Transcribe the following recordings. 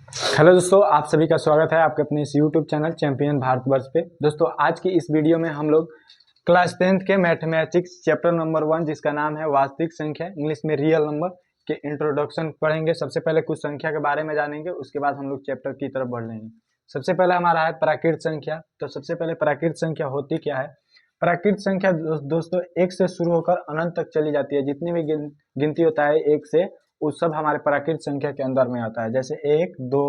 Hello दोस्तों, आप सभी का स्वागत है आपके अपने इस यूट्यूब चैनल चैंपियन भारतवर्ष पे। दोस्तों, आज की इस वीडियो में हम लोग क्लास 10th के मैथमेटिक्स चैप्टर नंबर 1 जिसका नाम है वास्तविक संख्या, इंग्लिश में रियल नंबर के इंट्रोडक्शन पढ़ेंगे। सबसे पहले कुछ संख्या के बारे में जानेंगे, उसके बाद हम लोग चैप्टर की तरफ बढ़ लेंगे। सबसे पहले हमारा है प्राकृत संख्या। तो सबसे पहले प्राकृत संख्या होती क्या है? प्राकृत संख्या दोस्तों एक से शुरू होकर अनंत तक चली जाती है। जितनी भी गिनती होता है एक से, वो सब हमारे प्राकृत संख्या के अंदर में आता है। जैसे 1 2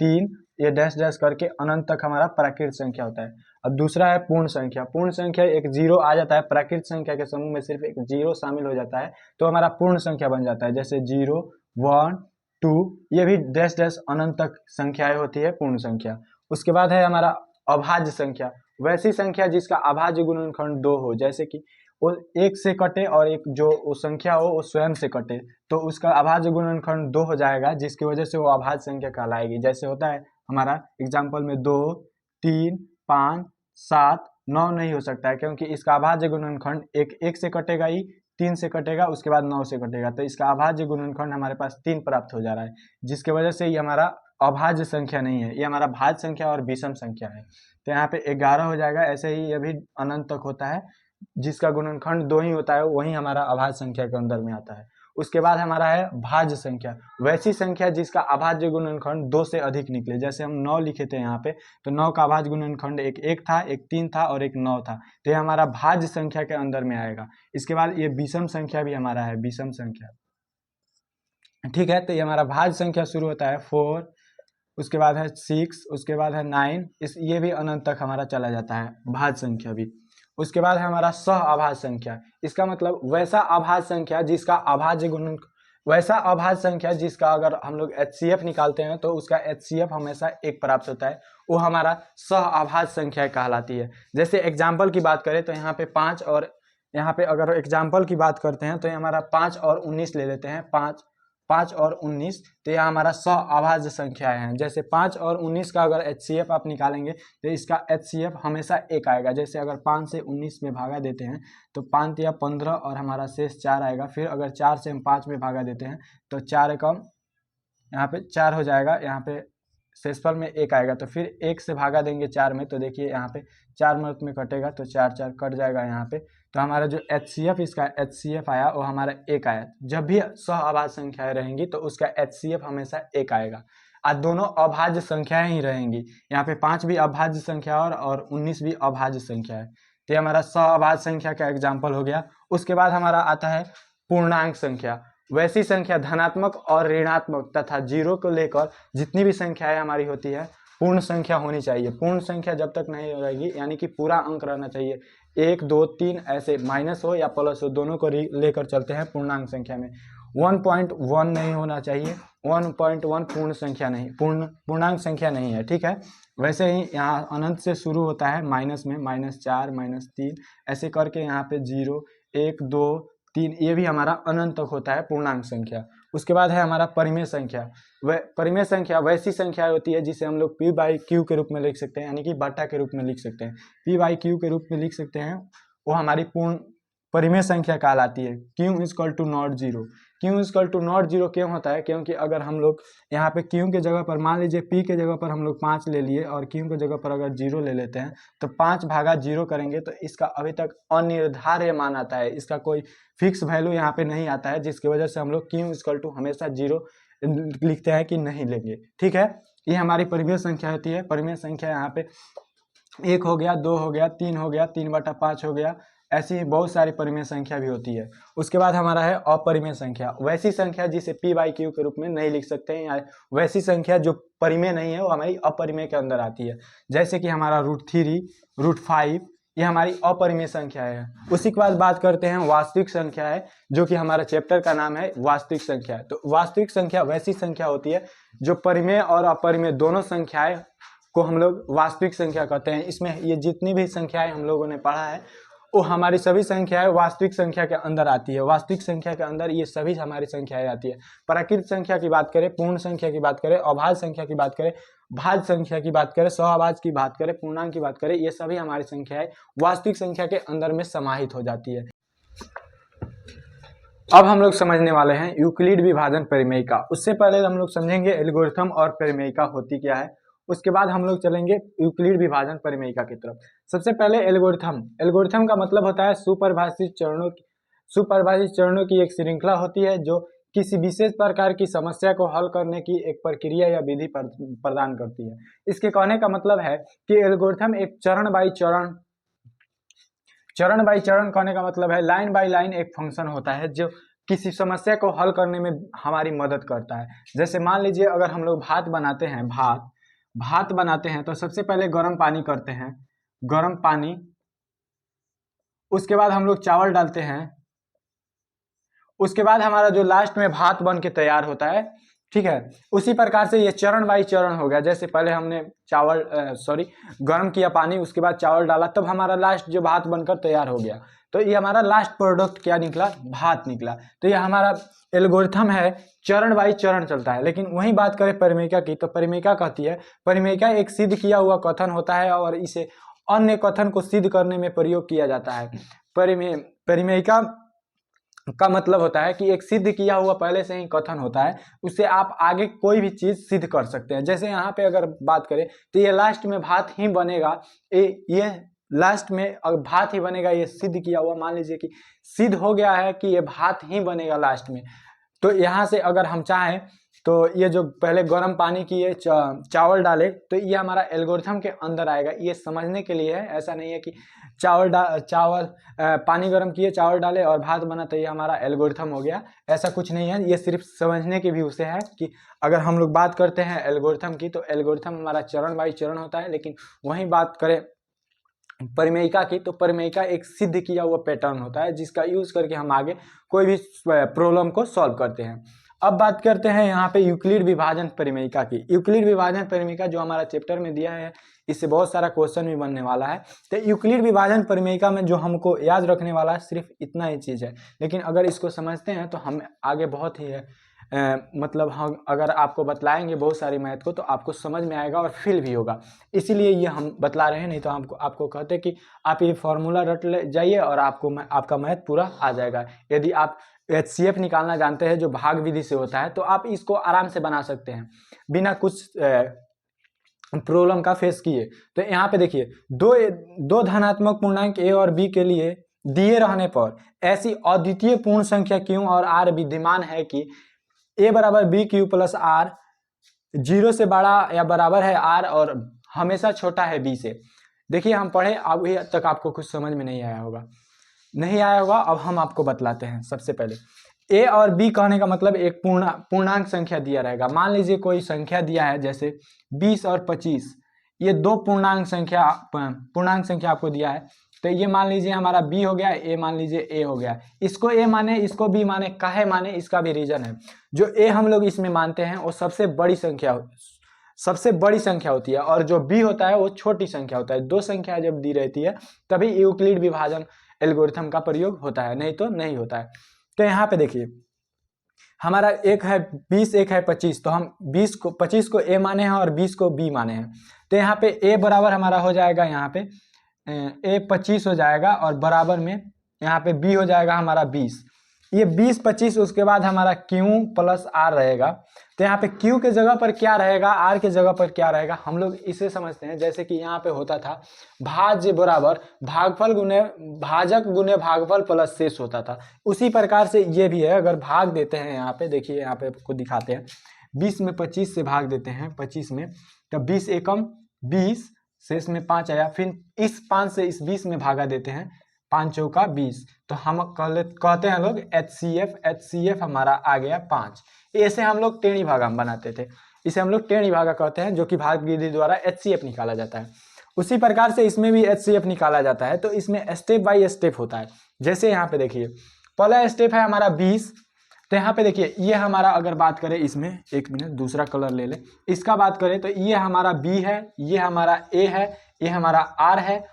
3 ये डैश डैश करके अनंत तक हमारा प्राकृत संख्या होता है। अब दूसरा है पूर्ण संख्या। पूर्ण संख्या एक जीरो आ जाता है, प्राकृत संख्या के समूह में सिर्फ एक जीरो शामिल हो जाता है तो हमारा पूर्ण संख्या बन जाता है। जैसे 0 1 2 ये भी डैश डैश अनंत तक संख्याएं होती है पूर्ण संख्या। उसके बाद है हमारा अभाज्य संख्या। वैसी संख्या जिसका अभाज्य गुणनखंड 2 हो, जैसे कि वो एक से कटे और एक जो संख्या हो वो स्वयं से कटे, तो उसका अभाज्य गुणनखंड 2 हो जाएगा, जिसकी वजह से वो अभाज्य संख्या कहलाएगी। जैसे होता है हमारा एग्जाम्पल में 2 3 5 7 9 नहीं हो सकता है, क्योंकि इसका अभाज्य गुणनखंड एक से कटेगा ही, 3 से कटेगा, उसके बाद 9 से कटेगा, तो इसका अभाज्य गुणनखंड हमारे पास 3 प्राप्त हो जा रहा है, जिसकी वजह से ये हमारा अभाज्य संख्या नहीं है, ये हमारा भाज्य संख्या और विषम संख्या है। तो यहाँ पे 11 हो जाएगा। ऐसे ही ये भी अनंत तक होता है, जिसका गुणनखंड 2 ही होता है, वही हमारा अभाज्य संख्या के अंदर में आता है। उसके बाद हमारा है भाज्य संख्या। वैसी संख्या जिसका अभाज्य गुणनखंड 2 से अधिक निकले। जैसे हम 9 लिखे थे यहाँ पे, तो 9 का अभाज्य गुणनखंड एक था, एक 3 था और एक 9 था, तो ये हमारा भाज्य संख्या के अंदर में आएगा। इसके बाद ये विषम संख्या भी हमारा है, विषम संख्या, ठीक है। तो ये हमारा भाज्य संख्या शुरू होता है 4, उसके बाद है 6, उसके बाद है 9, ये भी अनंत तक हमारा चला जाता है, भाज्य संख्या भी। उसके बाद है हमारा सह अभाज्य संख्या। इसका मतलब वैसा अभाज्य संख्या जिसका अभाज्य गुणन, वैसा अभाज्य संख्या जिसका अगर हम लोग HCF निकालते हैं तो उसका HCF हमेशा 1 प्राप्त होता है, वो हमारा सह अभाज्य संख्या कहलाती है। जैसे एग्जाम्पल की बात करें तो यहाँ पे 5 और यहाँ पे अगर एग्जाम्पल की बात करते हैं तो ये हमारा 5 और 19 ले लेते हैं। 5 और 19, तो यह हमारा सह अभाज्य संख्या है। जैसे 5 और 19 का अगर HCF आप निकालेंगे तो इसका HCF हमेशा 1 आएगा। जैसे अगर 5 से 19 में भागा देते हैं तो 5 या 15 और हमारा शेष 4 आएगा। फिर अगर 4 से हम 5 में भागा देते हैं तो 4 कम यहाँ पे 4 हो जाएगा, यहाँ पे शेषफल में 1 आएगा। तो फिर 1 से भागा देंगे 4 में, तो देखिए यहाँ पे 4 मत में कटेगा तो 4 4 कट जाएगा यहाँ पे। तो हमारा जो HCF, इसका HCF आया वो हमारा 1 आया। जब भी सह अभाज्य संख्याएं रहेंगी तो उसका HCF हमेशा 1 आएगा। आज दोनों अभाज्य संख्याएं ही रहेंगी। यहाँ पे 5 भी अभाज्य संख्या और 19 भी अभाज्य संख्या है। तो ये हमारा सह अभाज्य संख्या का एग्जाम्पल हो गया। उसके बाद हमारा आता है पूर्णांक संख्या। वैसी संख्या धनात्मक और ऋणात्मक तथा जीरो को लेकर जितनी भी संख्याएं हमारी होती है पूर्ण संख्या होनी चाहिए। पूर्ण संख्या जब तक नहीं हो जाएगी, यानी कि पूरा अंक रहना चाहिए, 1 2 3 ऐसे माइनस हो या प्लस हो, दोनों को लेकर चलते हैं पूर्णांक संख्या में। 1.1 नहीं होना चाहिए, 1.1 पूर्ण संख्या नहीं, पूर्णांक संख्या नहीं है, ठीक है। वैसे ही यहाँ अनंत से शुरू होता है माइनस में, -4 -3 ऐसे करके यहाँ पे 0 1 2 3, ये भी हमारा अनंत तक होता है पूर्णांक संख्या। उसके बाद है हमारा परिमेय संख्या। परिमेय संख्या वैसी संख्या होती है जिसे हम लोग P/Q के रूप में लिख सकते हैं, यानी कि बट्टा के रूप में लिख सकते हैं। P/Q के रूप में लिख सकते हैं, वो हमारी पूर्ण परिमेय संख्या कहलाती है। Q = not zero. Q = not zero क्यों होता है? क्योंकि अगर हम लोग यहाँ पे Q के जगह पर मान लीजिए P के जगह पर हम लोग 5 ले लिए और Q के जगह पर अगर 0 ले लेते हैं तो 5 भागा 0 करेंगे तो इसका अभी तक अनिर्धार्य मान आता है, इसका कोई फिक्स वैल्यू यहाँ पे नहीं आता है, जिसकी वजह से हम लोग Q = हमेशा 0 लिखते हैं कि नहीं लेंगे, ठीक है। ये हमारी परिमेय संख्या होती है। परिमेय संख्या यहाँ पे 1 हो गया, 2 हो गया, 3 हो गया, 3/5 हो गया, ऐसी ही बहुत सारी परिमेय संख्या भी होती है। उसके बाद हमारा है अपरिमेय संख्या। वैसी संख्या जिसे P/Q के रूप में नहीं लिख सकते हैं, या वैसी संख्या जो परिमेय नहीं है वो हमारी अपरिमेय के अंदर आती है। जैसे कि हमारा √3 √5 ये हमारी अपरिमेय संख्या है। उसी के बाद बात करते हैं वास्तविक संख्या है, जो कि हमारा चैप्टर का नाम है वास्तविक संख्या। तो वास्तविक संख्या वैसी संख्या होती है जो परिमेय और अपरिमेय दोनों संख्याएं को हम लोग वास्तविक संख्या कहते हैं। इसमें ये जितनी भी संख्याएं हम लोगों ने पढ़ा है वो हमारी सभी संख्याएं वास्तविक संख्या के अंदर आती है। वास्तविक संख्या के अंदर ये सभी हमारी संख्याएं आती है। प्राकृत संख्या की बात करें, पूर्ण संख्या की बात करें, अभाज्य संख्या की बात करें, भाज्य संख्या की बात करें, सहअभाज्य की बात करें, पूर्णांक की बात करें, ये सभी हमारी संख्याएं वास्तविक संख्या के अंदर में समाहित हो जाती है। अब हम लोग समझने वाले हैं यूक्लिड विभाजन परिमेयिका। उससे पहले हम लोग समझेंगे एल्गोरिथम और परिमेयिका होती क्या है, उसके बाद हम लोग चलेंगे यूक्लिड विभाजन परिमेयिका की तरफ। सबसे पहले एल्गोरिथम। एल्गोरिथम का मतलब होता है सुपरिभाषित चरणों की एक श्रृंखला होती है जो किसी विशेष प्रकार की समस्या को हल करने की एक प्रक्रिया या विधि प्रदान करती है। इसके कहने का मतलब है कि एल्गोरिथम एक चरण बाई चरण कहने का मतलब है लाइन बाय लाइन एक फंक्शन होता है जो किसी समस्या को हल करने में हमारी मदद करता है। जैसे मान लीजिए अगर हम लोग भात बनाते हैं तो सबसे पहले गर्म पानी करते हैं, गर्म पानी, उसके बाद हम लोग चावल डालते हैं, उसके बाद हमारा जो लास्ट में भात बन के तैयार होता है, ठीक है। उसी प्रकार से ये चरण बाई चरण हो गया। जैसे पहले हमने गर्म किया पानी, उसके बाद चावल डाला, तब हमारा लास्ट जो भात बनकर तैयार हो गया, तो ये हमारा लास्ट प्रोडक्ट क्या निकला, भात निकला। तो ये हमारा एल्गोरिथम है, चरण बाई चरण चलता है। लेकिन वही बात करें परिमेयिका की, तो परिमेयिका कहती है, परिमेयिका एक सिद्ध किया हुआ कथन होता है और इसे अन्य कथन को सिद्ध करने में प्रयोग किया जाता है। परिमेयिका का मतलब होता है कि एक सिद्ध किया हुआ पहले से ही कथन होता है, उससे आप आगे कोई भी चीज सिद्ध कर सकते हैं। जैसे यहाँ पे अगर बात करें तो ये लास्ट में भात ही बनेगा, ये लास्ट में भात ही बनेगा, ये सिद्ध किया हुआ, मान लीजिए कि सिद्ध हो गया है कि ये भात ही बनेगा लास्ट में। तो यहाँ से अगर हम चाहें तो ये जो पहले गर्म पानी किए चावल डाले, तो ये हमारा एल्गोरिथम के अंदर आएगा। ये समझने के लिए है, ऐसा नहीं है कि पानी गर्म किए, चावल डाले और भात बना तो ये हमारा एल्गोरिथम हो गया, ऐसा कुछ नहीं है। ये सिर्फ समझने के व्यू से है कि अगर हम लोग बात करते हैं एल्गोरिथम की, तो एल्गोरिथम हमारा चरण बाई चरण होता है। लेकिन वहीं बात करें परिमेयिका की, तो परिमेयिका एक सिद्ध किया हुआ पैटर्न होता है जिसका यूज करके हम आगे कोई भी प्रॉब्लम को सॉल्व करते हैं। अब बात करते हैं यहाँ पे यूक्लिड विभाजन परिमेयिका की। यूक्लिड विभाजन परिमेयिका जो हमारा चैप्टर में दिया है, इससे बहुत सारा क्वेश्चन भी बनने वाला है। तो यूक्लिड विभाजन परिमेयिका में जो हमको याद रखने वाला है सिर्फ इतना ही चीज है, लेकिन अगर इसको समझते हैं तो हम आगे बहुत ही है मतलब हम अगर आपको बतलाएंगे बहुत सारी मैथ को तो आपको समझ में आएगा और फील भी होगा, इसीलिए ये हम बतला रहे हैं। नहीं तो आपको कहते कि आप ये फॉर्मूला रट ले जाइए और आपका मैथ पूरा आ जाएगा। यदि आप HCF निकालना जानते हैं जो भाग विधि से होता है, तो आप इसको आराम से बना सकते हैं बिना कुछ प्रॉब्लम का फेस किए। तो यहाँ पे देखिए, दो धनात्मक पूर्णांक a और b के लिए दिए रहने पर ऐसी अद्वितीय पूर्ण संख्या q और r विद्यमान है कि a बराबर बी क्यू प्लस आर 0 से बड़ा या बराबर है r और हमेशा छोटा है b से। देखिए हम पढ़े, अभी तक आपको कुछ समझ में नहीं आया होगा। अब हम आपको बतलाते हैं। सबसे पहले a और b कहने का मतलब एक पूर्णांक संख्या दिया रहेगा। मान लीजिए कोई संख्या दिया है, जैसे 20 और 25, ये दो पूर्णांक संख्या आपको दिया है। तो ये मान लीजिए हमारा b हो गया, a मान लीजिए a हो गया। इसको a माने, इसको b माने, काहे माने, इसका भी रीजन है। जो a हम लोग इसमें मानते हैं वो सबसे बड़ी संख्या होती है और जो b होता है वो छोटी संख्या होता है। दो संख्या जब दी रहती है तभी यूक्लिड विभाजन एल्गोरिथम का प्रयोग होता है, नहीं तो नहीं होता है। तो यहाँ पे देखिए हमारा एक है 20, एक है 25, तो हम 25 को a माने हैं और 20 को b माने हैं। तो यहाँ पे a बराबर हमारा हो जाएगा, यहाँ पे a 25 हो जाएगा और बराबर में यहाँ पे b हो जाएगा हमारा 20। ये 20 25 उसके बाद हमारा q प्लस r रहेगा। तो यहाँ पे q के जगह पर क्या रहेगा, r के जगह पर क्या रहेगा, हम लोग इसे समझते हैं। जैसे कि यहाँ पे होता था भाज्य बराबर भाजक गुने भागफल प्लस शेष होता था, उसी प्रकार से ये भी है। अगर भाग देते हैं, यहाँ पे देखिए, यहाँ पे आपको दिखाते हैं, 20 में 25 से भाग देते हैं, 25 में, तो 20 एकम 20, शेष में 5 आया। फिर इस 5 से इस 20 में भागा देते हैं, 5 चौका 20, तो हम कहते हैं लोग HCF हमारा आ गया 5। ऐसे हम लोग टेढ़ी भागा बनाते थे, इसे हम लोग टेढ़ी भागा कहते हैं, जो कि भाग विधि द्वारा HCF निकाला जाता है। उसी प्रकार से इसमें भी HCF निकाला जाता है। तो इसमें स्टेप बाय स्टेप होता है। जैसे यहाँ पे देखिए, पहला स्टेप है हमारा 20। तो यहाँ पे देखिए, ये हमारा अगर बात करें इसमें, एक मिनट दूसरा कलर ले ले, इसका बात करें तो ये हमारा B है, ये हमारा A है, ये हमारा R है,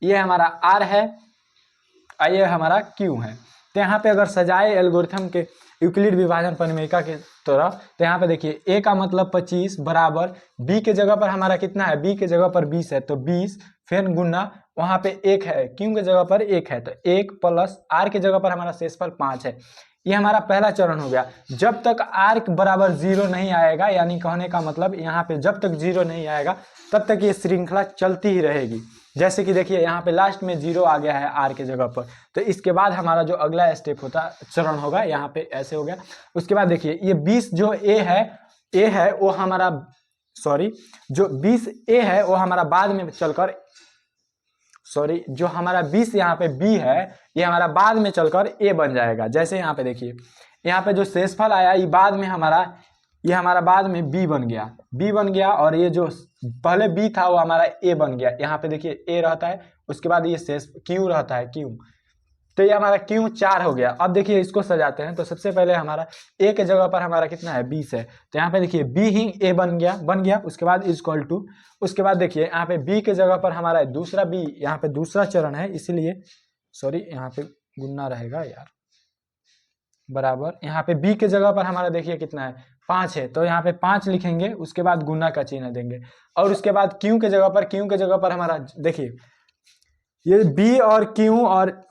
ये हमारा R है, ये हमारा Q है। तो यहाँ पे अगर सजाए एल्गोरिथम के यूक्लिड विभाजन परिमेयिका के तरह, तो यहाँ पे देखिए a का मतलब 25 बराबर b के जगह पर हमारा कितना है, b के जगह पर 20 है, तो 20 फिर गुना वहां पे 1 है, क्यू के जगह पर 1 है, तो 1 प्लस आर के जगह पर हमारा शेषफल 5 है। ये हमारा पहला चरण हो गया। जब तक आर बराबर 0 नहीं आएगा, यानी कहने का मतलब यहाँ पे जब तक 0 नहीं आएगा तब तक ये श्रृंखला चलती ही रहेगी। जैसे कि देखिए यहाँ पे लास्ट में 0 आ गया है आर के जगह पर, तो इसके बाद हमारा जो अगला स्टेप होता चरण होगा यहाँ पे ऐसे हो गया। उसके बाद देखिए ये 20 जो ए है वो हमारा जो 20 ए है वो हमारा बाद में चलकर जो हमारा 20 यहाँ पे बी है ये हमारा बाद में चलकर ए बन जाएगा। जैसे यहाँ पे देखिए यहाँ पे जो शेषफल आया ये हमारा बाद में बी बन गया और ये जो पहले बी था वो हमारा ए बन गया। यहाँ पे देखिए ए रहता है, उसके बाद ये शेष क्यू रहता है क्यू, तो ये हमारा क्यू 4 हो गया। अब देखिए इसको सजाते हैं, तो सबसे पहले हमारा ए के जगह पर हमारा कितना है 20 है, तो यहाँ पे देखिए बी ही ए बन गया। उसके बाद इक्वल टू, उसके बाद देखिए यहाँ पे बी के जगह पर हमारा दूसरा बी, यहाँ पे दूसरा चरण है इसीलिए यहाँ पे गुना रहेगा यार, बराबर यहाँ पे बी के जगह पर हमारा देखिए कितना है 5 है, तो यहाँ पे 5 लिखेंगे, उसके बाद गुना का चिन्ह देंगे। और उसके बाद क्यू के जगह पर हमारा देखिए ये बी और क्यू और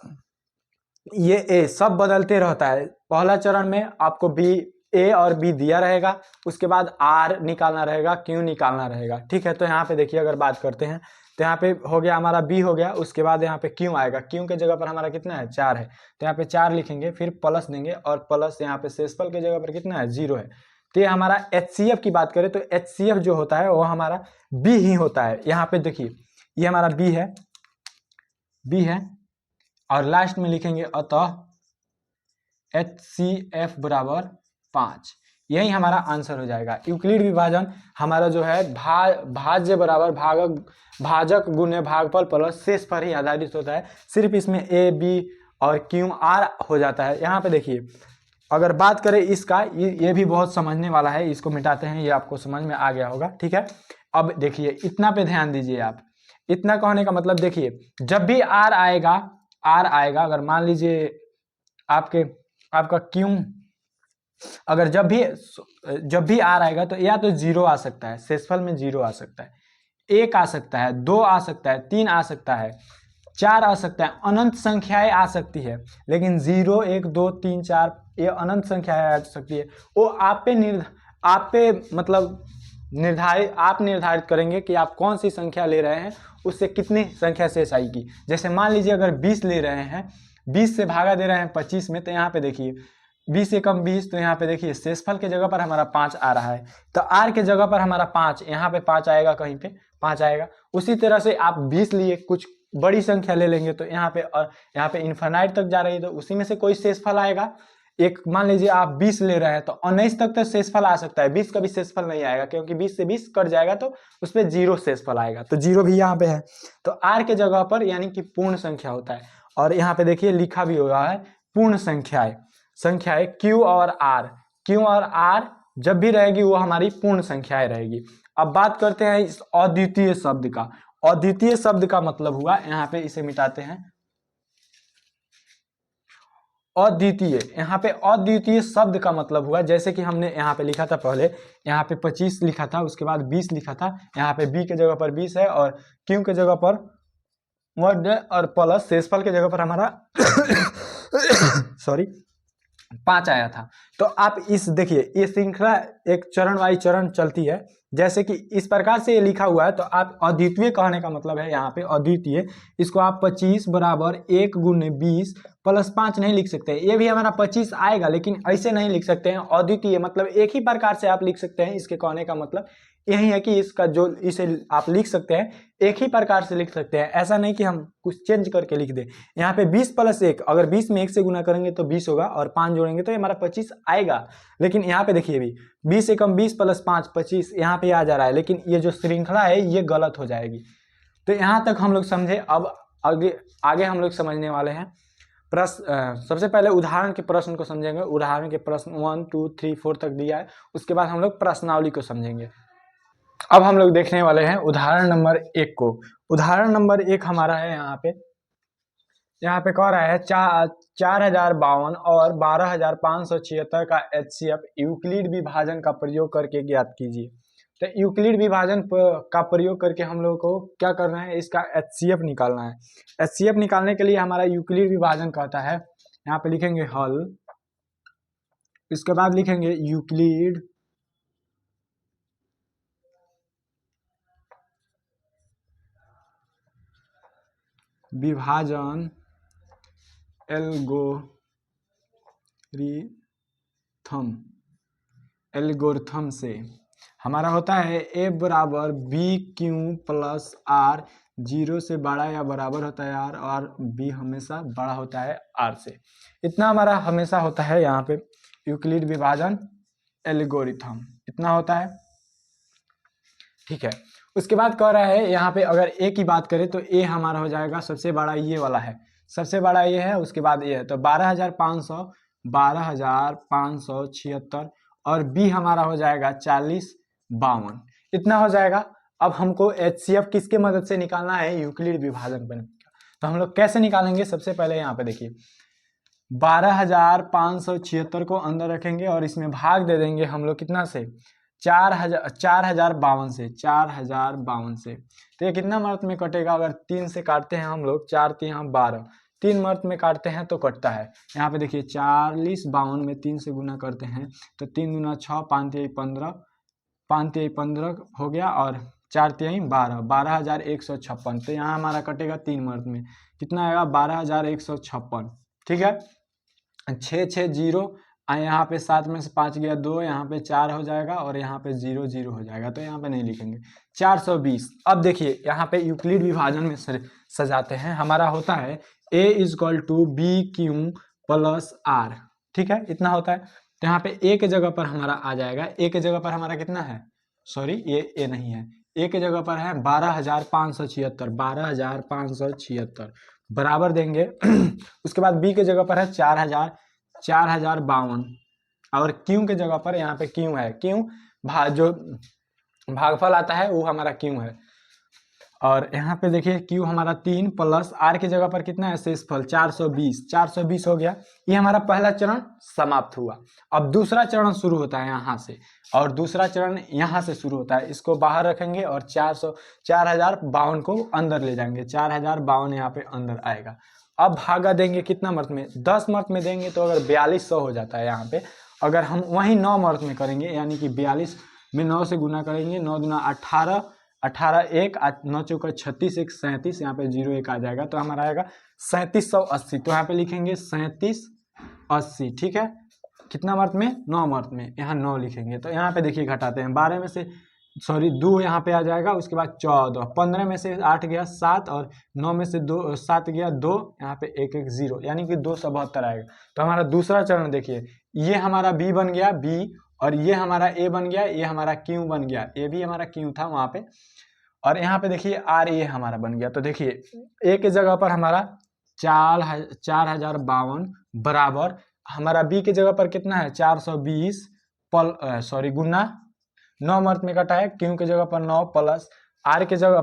ये ए सब बदलते रहता है। पहला चरण में आपको बी ए और बी दिया रहेगा, उसके बाद आर निकालना रहेगा, क्यू निकालना रहेगा, ठीक है। तो यहाँ पे देखिए अगर बात करते हैं तो यहाँ पे हो गया हमारा बी हो गया, उसके बाद यहाँ पे क्यू आएगा, क्यू के जगह पर हमारा कितना है 4 है, तो यहाँ पे 4 लिखेंगे, फिर प्लस देंगे और प्लस यहाँ पे शेषफल के जगह पर कितना है 0 है। तो ये हमारा HCF की बात करें तो HCF जो होता है वो हमारा बी ही होता है। यहाँ पे देखिए ये हमारा बी है और लास्ट में लिखेंगे अतः HCF बराबर 5। यही हमारा आंसर हो जाएगा। यूक्लिड विभाजन हमारा जो है भाज्य बराबर भाजक गुणे भागफल प्लस शेष पर ही आधारित होता है। सिर्फ इसमें ए बी और क्यू आर हो जाता है। यहाँ पे देखिए अगर बात करें इसका, ये भी बहुत समझने वाला है, इसको मिटाते हैं, ये आपको समझ में आ गया होगा, ठीक है। अब देखिए इतना पे ध्यान दीजिए आप, इतना कहने का मतलब देखिए जब भी आर आएगा, अगर मान लीजिए आपका क्यू अगर जब भी आर आएगा तो या तो 0 आ सकता है, शेषफल में 0 आ सकता है, 1 आ सकता है, 2 आ सकता है, 3 आ सकता है, 4 आ सकता है, अनंत संख्याएं आ सकती है। लेकिन 0 1 2 3 4 ये अनंत संख्याएं आ सकती है। वो आप पे मतलब आप निर्धारित करेंगे कि आप कौन सी संख्या ले रहे हैं, उससे कितनी संख्या शेष आएगी। जैसे मान लीजिए अगर 20 ले रहे हैं, 20 से भागा दे रहे हैं 25 में, तो यहाँ पे देखिए 20 से कम 20, तो यहाँ पे देखिए शेषफल के जगह पर हमारा 5 आ रहा है, तो आर के जगह पर हमारा 5, यहाँ पे 5 आएगा, कहीं पे 5 आएगा। उसी तरह से आप 20 लिए, कुछ बड़ी संख्या ले लेंगे तो यहाँ पे इन्फिनाइट तक जा रही है, तो उसी में से कोई शेषफल आएगा। एक मान लीजिए आप 20 ले रहे हैं तो 19 तक तो शेषफल आ सकता है, 20 कभी शेषफल नहीं आएगा, क्योंकि 20 से 20 कट जाएगा तो उस पर 0 शेषफल आएगा, तो 0 भी यहाँ पे है। तो आर के जगह पर यानी कि पूर्ण संख्या होता है। और यहाँ पे देखिए लिखा भी हुआ है पूर्ण संख्याएं क्यू और आर जब भी रहेगी वो हमारी पूर्ण संख्याएं रहेगी। अब बात करते हैं इस अद्वितीय शब्द का। अद्वितीय शब्द का मतलब हुआ, यहाँ पे इसे मिटाते हैं, अद्वितीय, यहाँ पे अद्वितीय शब्द का मतलब हुआ, जैसे कि हमने यहाँ पे लिखा था, पहले यहाँ पे 25 लिखा था, उसके बाद 20 लिखा था, यहाँ पे बी के जगह पर 20 है और क्यू के जगह पर 1 और प्लस शेषफल के जगह पर हमारा 5 आया था। तो आप इस देखिए ये श्रृंखला एक चरण वाई चरण चलती है, जैसे कि इस प्रकार से ये लिखा हुआ है। तो आप अद्वितीय कहने का मतलब है यहाँ पे अद्वितीय, इसको आप 25 बराबर 1 गुने 20 प्लस 5 नहीं लिख सकते। ये भी हमारा 25 आएगा, लेकिन ऐसे नहीं लिख सकते हैं। अद्वितीय मतलब एक ही प्रकार से आप लिख सकते हैं। इसके कहने का मतलब यही है कि इसका जो इसे आप लिख सकते हैं एक ही प्रकार से लिख सकते हैं, ऐसा नहीं कि हम कुछ चेंज करके लिख दें। यहाँ पे 20 प्लस 1, अगर 20 में 1 से गुना करेंगे तो 20 होगा और 5 जोड़ेंगे तो ये हमारा 25 आएगा। लेकिन यहाँ पे देखिए भी 20 से कम 20 प्लस 5 25 यहाँ पे आ जा रहा है, लेकिन ये जो श्रृंखला है ये गलत हो जाएगी। तो यहाँ तक हम लोग समझे। अब आगे हम लोग समझने वाले हैं प्रश्न। सबसे पहले उदाहरण के प्रश्न को समझेंगे। उदाहरण के प्रश्न 1 2 3 4 तक दिया है, उसके बाद हम लोग प्रश्नावली को समझेंगे। अब हम लोग देखने वाले हैं उदाहरण नंबर 1 को। उदाहरण नंबर 1 हमारा है यहाँ पे कह रहा है 4052 और 12576 का HCF यूक्लिड विभाजन का प्रयोग करके ज्ञात कीजिए। तो यूक्लिड विभाजन का प्रयोग करके हम लोग को क्या करना है, इसका HCF निकालना है। HCF निकालने के लिए हमारा यूक्लिड विभाजन कहता है, यहाँ पे लिखेंगे हल, इसके बाद लिखेंगे यूक्लिड विभाजन एल्गोरिथम से हमारा होता है ए बराबर बी क्यू प्लस आर, 0 से बड़ा या बराबर होता है आर, और बी हमेशा बड़ा होता है आर से। इतना हमारा हमेशा होता है यहाँ पे यूक्लिड विभाजन एल्गोरिथम, इतना होता है, ठीक है। उसके बाद कह रहा है यहाँ पे अगर ए की बात करें तो ए हमारा हो जाएगा सबसे बड़ा ये वाला है, सबसे बड़ा ये है, उसके बाद ये है, तो 12,576 और बी हमारा हो जाएगा 4052, इतना हो जाएगा। अब हमको HCF किसके मदद से निकालना है, यूक्लिड विभाजन पर। तो हम लोग कैसे निकालेंगे, सबसे पहले यहाँ पे देखिए 12,576 को अंदर रखेंगे और इसमें भाग दे देंगे हम लोग कितना से, 4052 से, 4052 से। तो ये कितना मर्त में कटेगा, अगर 3 से काटते हैं हम लोग, 4 3 12, 3 मर्त में काटते हैं तो कटता है। यहाँ पे देखिए 4052 में 3 से गुना करते हैं तो 3 दूना 6, 5 तिहाई 15, 5 तिहाई 15 हो गया, और 4 तिहाई 12, 12,156। तो यहाँ हमारा कटेगा 3 मर्त में, कितना आएगा 12,156, ठीक है। 6 6 0, यहाँ पे 7 में से 5 गया 2, यहाँ पे 4 हो जाएगा, और यहाँ पे 0 0 हो जाएगा, तो यहाँ पे नहीं लिखेंगे 420। अब देखिए यहाँ पे यूक्लिड विभाजन में सजाते हैं, हमारा होता है A = BQ प्लस R, ठीक है, इतना होता है। तो यहाँ पे A के जगह पर हमारा आ जाएगा, A के जगह पर हमारा कितना है, सॉरी ये A नहीं है, A के जगह पर है 12,576, 12,576 बराबर देंगे उसके बाद B के जगह पर है 4052, और Q के जगह पर यहाँ पे Q है, Q जो भागफल आता है वो हमारा Q है, और यहाँ पे देखिए Q हमारा 3 प्लस R की जगह पर कितना है, शेषफल 420, 420 हो गया। ये हमारा पहला चरण समाप्त हुआ। अब दूसरा चरण शुरू होता है यहाँ से, और दूसरा चरण यहाँ से शुरू होता है, इसको बाहर रखेंगे और 4052 को अंदर ले जाएंगे, 4052 यहाँ पे अंदर आएगा। अब भागा देंगे कितना मर्त में, 10 मर्त में देंगे तो अगर 4200 हो जाता है यहाँ पे। अगर हम वहीं 9 मर्त में करेंगे, यानी कि 42 में 9 से गुना करेंगे, 9 दूना 18, 18 1, 9 चौका 36, 1 37, यहाँ पे 0 1 आ जाएगा, तो हमारा आएगा 3780। तो यहाँ पे लिखेंगे 3780, ठीक है। कितना मर्त में, 9 मर्त में, यहाँ 9 लिखेंगे। तो यहाँ पे देखिए घटाते हैं, 12 में से सॉरी 2 यहाँ पे आ जाएगा, उसके बाद 14, 15 में से 8 गया 7, और 9 में से 2 7 गया 2, यहाँ पे 1 1 0, यानी कि 272 आएगा। तो हमारा दूसरा चरण देखिए, ये हमारा B बन गया, B, और ये हमारा A बन गया, ये हमारा Q बन गया, A भी हमारा Q था वहाँ पे, और यहाँ पे देखिए RA हमारा बन गया। तो देखिए A के जगह पर हमारा 4052 बराबर हमारा B के जगह पर कितना है, 420 गुना 9 मर्त में कटा है, Q के जगह पर 9 प्लस R के जगह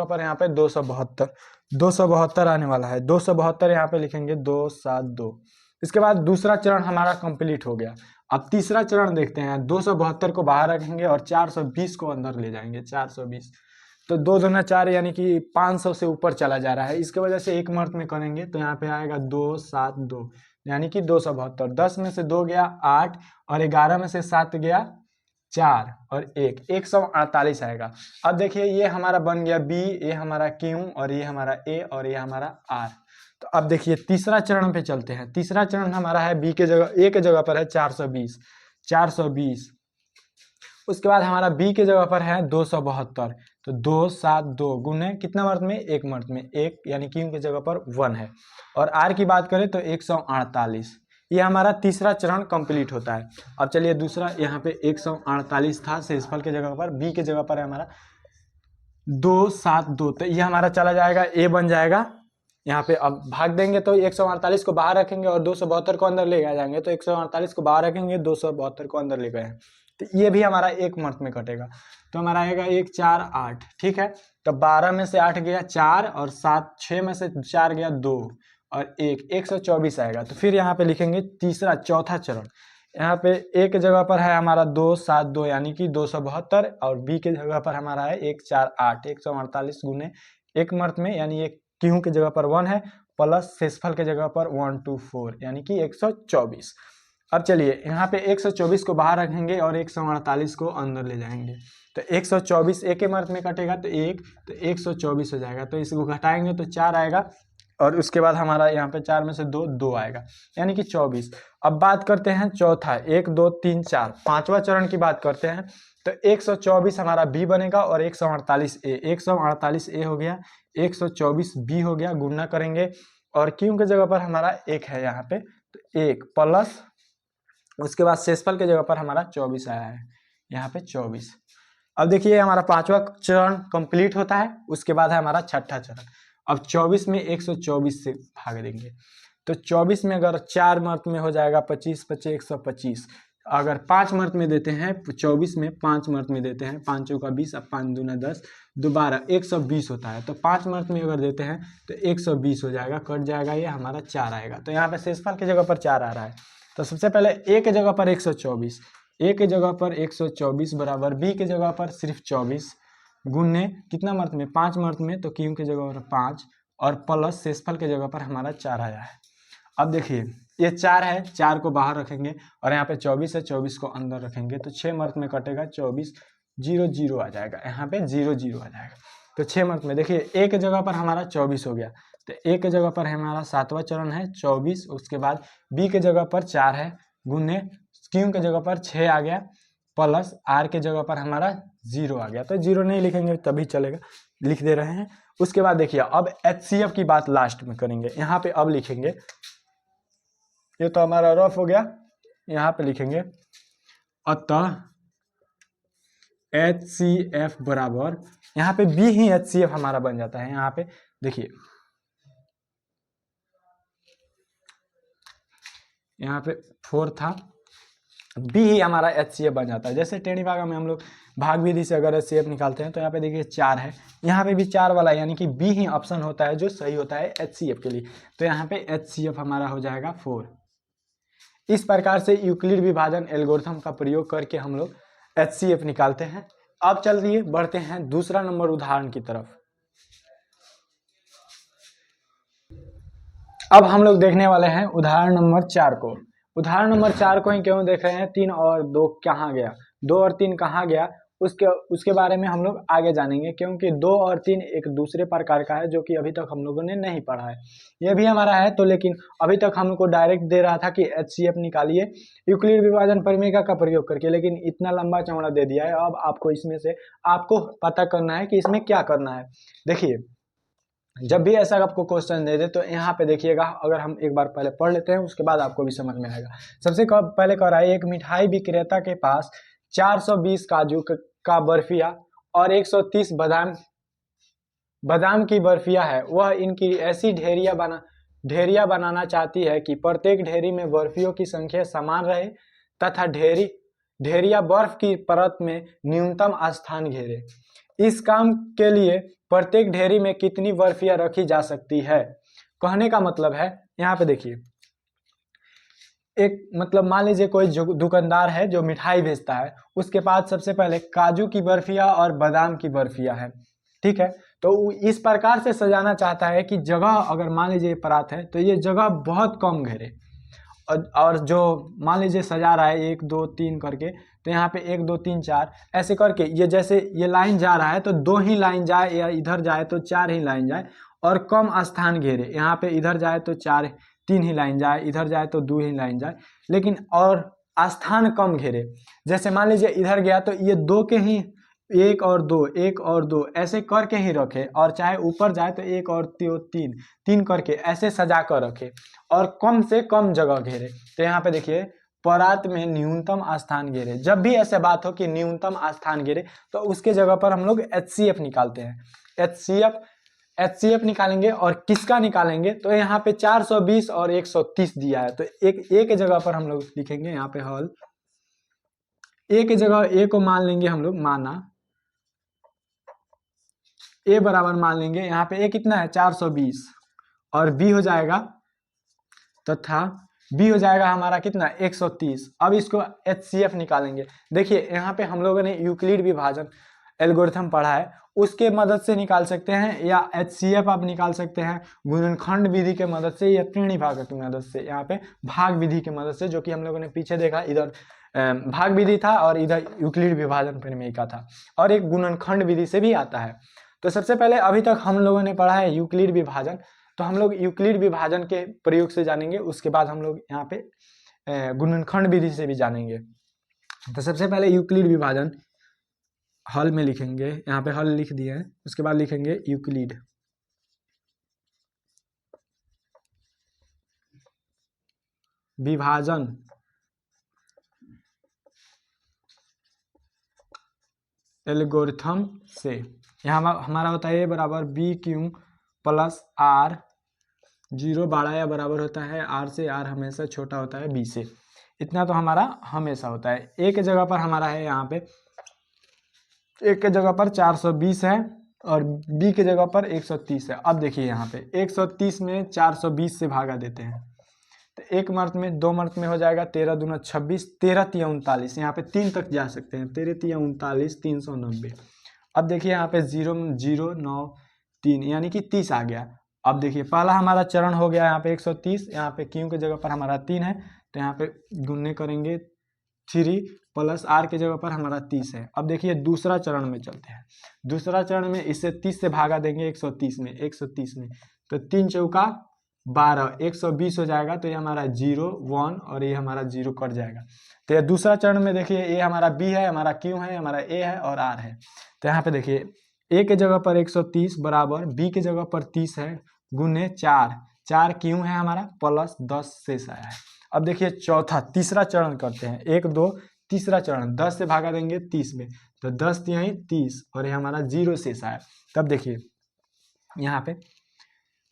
पर यहाँ पे 272 आने वाला है, 272 यहाँ पे लिखेंगे 272। इसके बाद दूसरा चरण हमारा कंप्लीट हो गया। अब तीसरा चरण देखते हैं, 272 को बाहर रखेंगे और 420 को अंदर ले जाएंगे, 420, तो 2 दूना 4, यानी कि 500 से ऊपर चला जा रहा है, इसके वजह से एक मर्त में करेंगे तो यहाँ पे आएगा 272, यानी कि 272। 10 में से 2 गया 8, और 11 में से 7 गया 4, और 1 148 आएगा। अब देखिए ये हमारा बन गया B, ये हमारा Q, और ये हमारा A, और ये हमारा R। तो अब देखिए तीसरा चरण पे चलते हैं। तीसरा चरण हमारा है B के जगह, A के जगह पर है 420, उसके बाद हमारा B के जगह पर है 272, तो 272 गुने कितना मर्त में, एक मर्त में 1, यानी Q की जगह पर 1 है, और R की बात करें तो 148। ये हमारा तीसरा चरण कंप्लीट होता है। अब चलिए दूसरा, यहाँ पे 148 था शेषफल के जगह पर, B के जगह पर है हमारा 272, तो ये हमारा चला जाएगा, A बन जाएगा। यहाँ पे अब भाग देंगे तो 148 को बाहर रखेंगे और 272 को अंदर ले जाएंगे, तो 148 को बाहर रखेंगे, 272 को अंदर ले गए, तो ये भी हमारा एक मर्त में कटेगा, तो हमारा आएगा 1 4 8, ठीक है। तो 12 में से 8 गया 4, और 7 6 में से 4 गया 2, और 1 124 आएगा। तो फिर यहाँ पे लिखेंगे चौथा चरण। यहाँ पे ए के जगह पर है हमारा 272 यानी कि 272 और बी के जगह पर हमारा है 148 148 गुने एक मर्त में यानी एक क्यू के जगह पर 1 है प्लस शेषफल के जगह पर 124 यानी कि 124। अब चलिए यहाँ पे 124 को बाहर रखेंगे और 148 को अंदर ले जाएंगे तो 124 एक के मर्त में कटेगा तो 124 हो जाएगा। तो इसको घटाएंगे तो 4 आएगा और उसके बाद हमारा यहाँ पे 4 में से 2 आएगा यानी कि 24। अब बात करते हैं चौथा 1 2 3 4 पांचवा चरण की बात करते हैं तो 124 हमारा बी बनेगा और 148 ए 148 ए हो गया 124 बी हो गया गुणा करेंगे और क्यू के जगह पर हमारा 1 है यहाँ पे तो 1 प्लस उसके बाद शेषफल के जगह पर हमारा 24 आया है यहाँ पे 24। अब देखिए हमारा पांचवा चरण कंप्लीट होता है उसके बाद है हमारा छठा चरण। अब 24 में 124 से भाग देंगे तो 24 में अगर 4 मर्त में हो जाएगा 25 25 125। अगर 5 मर्त में देते हैं 24 में 5 मर्त में देते हैं 5 चौका 20 अब 5 दूना 10 दोबारा 120 होता है तो 5 मर्त में अगर देते हैं तो 120 हो जाएगा कट जाएगा ये हमारा 4 आएगा। तो यहाँ पे शेषफल की जगह पर 4 आ रहा है तो सबसे पहले ए के जगह पर 124 ए के जगह पर 124 बराबर बी के जगह पर सिर्फ 24 गुने कितना मर्त में 5 मर्त में तो क्यू के जगह पर 5 और प्लस शेषफल के जगह पर हमारा 4 आया है। अब देखिए ये 4 है 4 को बाहर रखेंगे और यहाँ पे 24 है 24 को अंदर रखेंगे तो 6 मर्त में कटेगा 24 0 0 आ जाएगा यहाँ पे 0 0 आ जाएगा। तो 6 मर्त में देखिए ए के जगह पर हमारा 24 हो गया तो ए के जगह पर हमारा सातवां चरण है 24 उसके बाद बी के जगह पर 4 है गुने क्यू के जगह पर 6 आ गया प्लस आर के जगह पर हमारा 0 आ गया तो 0 नहीं लिखेंगे तभी चलेगा लिख दे रहे हैं। उसके बाद देखिए अब HCF की बात लास्ट में करेंगे यहाँ पे अब लिखेंगे ये तो हमारा रफ हो गया यहाँ पे लिखेंगे अतः HCF बराबर यहाँ पे B ही HCF हमारा बन जाता है। यहाँ पे देखिए यहाँ पे 4 था B ही हमारा HCF बन जाता है। जैसे टेढ़ी भागा में हम लोग भाग विधि से अगर HCF निकालते हैं तो यहाँ पे देखिए 4 है यहाँ पे भी 4 वाला यानी कि B ही ऑप्शन होता है जो सही होता है HCF के लिए। तो यहाँ पे HCF हमारा हो जाएगा 4। इस प्रकार से यूक्लिड विभाजन एल्गोरिथम का प्रयोग करके हम लोग HCF निकालते हैं। अब चलिए बढ़ते हैं दूसरा नंबर उदाहरण की तरफ। अब हम लोग देखने वाले हैं उदाहरण नंबर 4 को। उदाहरण नंबर 4 को ही क्यों देख रहे हैं 3 और 2 कहाँ गया 2 और 3 कहाँ गया उसके बारे में हम लोग आगे जानेंगे क्योंकि 2 और 3 एक दूसरे प्रकार का है जो कि अभी तक हम लोगों ने नहीं पढ़ा है। ये भी हमारा है तो लेकिन अभी तक हमको डायरेक्ट दे रहा था कि HCF निकालिए यूक्लिड विभाजन प्रमेय का प्रयोग करके, लेकिन इतना लंबा चौड़ा दे दिया है। अब आपको इसमें से आपको पता करना है कि इसमें क्या करना है। देखिए जब भी ऐसा आपको क्वेश्चन दे दे तो यहाँ पे देखिएगा, अगर हम एक बार पहले पढ़ लेते हैं उसके बाद आपको भी समझ में आएगा। सबसे पहले कह रहा है एक मिठाई विक्रेता के पास 420 काजू का बर्फिया और 130 बादाम की बर्फिया है। वह इनकी ऐसी ढेरिया बनाना चाहती है कि प्रत्येक ढेरी में बर्फियों की संख्या समान रहे तथा ढेरिया बर्फ की परत में न्यूनतम स्थान घेरे। इस काम के लिए प्रत्येक ढेरी में कितनी बर्फियां रखी जा सकती है। कहने का मतलब है यहाँ पे देखिए एक मतलब मान लीजिए कोई दुकानदार है जो मिठाई बेचता है, उसके पास सबसे पहले काजू की बर्फियां और बादाम की बर्फियां है, ठीक है। तो इस प्रकार से सजाना चाहता है कि जगह अगर मान लीजिए परात है तो ये जगह बहुत कम घेरे, और जो मान लीजिए सजा रहा है 1 2 3 करके, तो यहाँ पे 1 2 3 4 ऐसे करके ये जैसे ये लाइन जा रहा है तो 2 ही लाइन जाए, या इधर जाए तो 4 ही लाइन जाए और कम स्थान घेरे। यहाँ पे इधर जाए तो 3 ही लाइन जाए, इधर जाए तो 2 ही लाइन जाए, लेकिन और स्थान कम घेरे। जैसे मान लीजिए इधर गया तो ये 2 के ही 1 और 2 ऐसे करके ही रखे, और चाहे ऊपर जाए तो 1 और 3 करके ऐसे सजा कर रखे और कम से कम जगह घेरे। तो यहाँ पे देखिए परात में न्यूनतम स्थान घेरे। जब भी ऐसे बात हो कि न्यूनतम स्थान घेरे तो उसके जगह पर हम लोग HCF निकालते हैं। HCF निकालेंगे और किसका निकालेंगे, तो यहाँ पे 420 और 130 दिया है तो एक के जगह पर हम लोग लिखेंगे यहाँ पे हल ए के जगह ए को मान लेंगे हम लोग, माना ए बराबर मान लेंगे यहाँ पे ए कितना है 420 और बी हो जाएगा तथा बी हो जाएगा हमारा कितना 130। अब इसको HCF निकालेंगे। देखिए यहाँ पे हम लोगों ने यूक्लिड विभाजन एल्गोरिथम पढ़ा है, उसके मदद से निकाल सकते हैं, या HCF आप निकाल सकते हैं गुणनखंड विधि के मदद से, या त्रिणी भाग की मदद से, यहाँ पे भाग विधि की मदद से, जो कि हम लोगों ने पीछे देखा, इधर भाग विधि था और इधर यूक्लिड विभाजन प्रमेय था, और एक गुणनखंड विधि से भी आता है। तो सबसे पहले अभी तक हम लोगों ने पढ़ा है यूक्लिड विभाजन, तो हम लोग यूक्लिड विभाजन के प्रयोग से जानेंगे, उसके बाद हम लोग यहाँ पे गुणनखंड विधि से भी जानेंगे। तो सबसे पहले यूक्लिड विभाजन हल में लिखेंगे, यहाँ पे हल लिख दिए हैं, उसके बाद लिखेंगे यूक्लिड विभाजन एल्गोरिथम से। यहाँ हमारा होता है A बराबर BQ प्लस R, 0 बड़ा या बराबर होता है R से, R हमेशा छोटा होता है B से, इतना तो हमारा हमेशा होता है। A के जगह पर हमारा है यहाँ पे, A के जगह पर 420 है और B के जगह पर 130 है। अब देखिए यहाँ पे 130 में 420 से भागा देते हैं, तो एक मर्त में, दो मर्त में हो जाएगा 13 दूना 26, 13 तिया 39, यहाँ पे 3 तक जा सकते हैं, 13 तिया 39, 390। अब देखिए यहाँ पे 0 0 9 3 यानी कि 30 आ गया। अब देखिए पहला हमारा चरण हो गया यहाँ पे 130, यहाँ पे क्यू के जगह पर हमारा 3 है, तो यहाँ पे गुणने करेंगे 3 प्लस R के जगह पर हमारा 30 है। अब देखिए दूसरा चरण में चलते हैं। दूसरा चरण में इससे 30 से भागा देंगे 130 में, 130 में, तो 3 चौका 12, 120 हो जाएगा, तो ये हमारा 0 1 और ये हमारा 0 कट जाएगा। तो ये दूसरा चरण में देखिए ये हमारा B है, हमारा Q है, हमारा A है और R है। तो यहाँ पे देखिए A के जगह पर 130 बराबर B के जगह पर 30 है, गुने 4, 4 Q है हमारा, प्लस 10 शेष आया है। अब देखिए तीसरा चरण करते हैं, 1 2 तीसरा चरण, 10 से भागा देंगे 30 में, तो 10 तिहाई 30 और ये हमारा 0 शेष आया। तब देखिए यहाँ पे